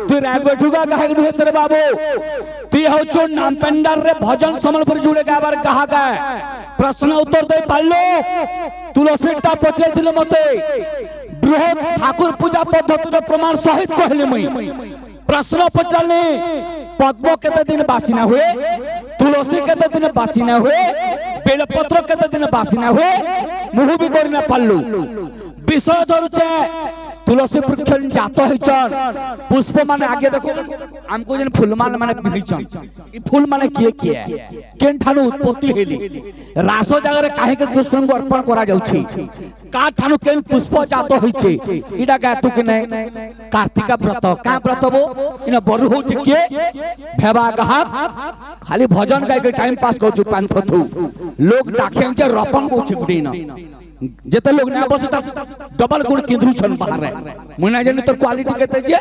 तू राग बैठूगा गायक नुहे सर बाबू तू हो नाम पेंडर रे भजन समलपुर जुड़े गाबार कहा गए प्रश्न उत्तर दे पालो तुलसीटा पचले मते बृहत ठाकुर पूजा पद्धति प्रमाण सहित कहले मुई प्रश्न पचले पद्म केते दिन बासिना हुए तुलसी केते दिन बासिना हुए बेलपत्र केते दिन बासिना हुए मुहु भी करना पालु विषय धरुचे तुलसी वृक्ष जात होइचन पुष्प माने आगे देखो हमको जन फूल माने होइचन ई फूल माने किए केन ठानु उत्पत्ति हेली रास जगह रे काहे के कृष्ण को अर्पण करा जाउछि का ठानु केन पुष्प जात होइछे इडा गातु के नै कार्तिक व्रत का व्रत बो इना बरु होछि के भेबा गहा खाली भजन गाय के टाइम पास करछु पांच थथु लोग डाखे जे रपन कोछि गुडी न जेते लोग ना बसे डबल गुण किंद्रु छन बाहर मुना जने तो क्वालिटी केते जे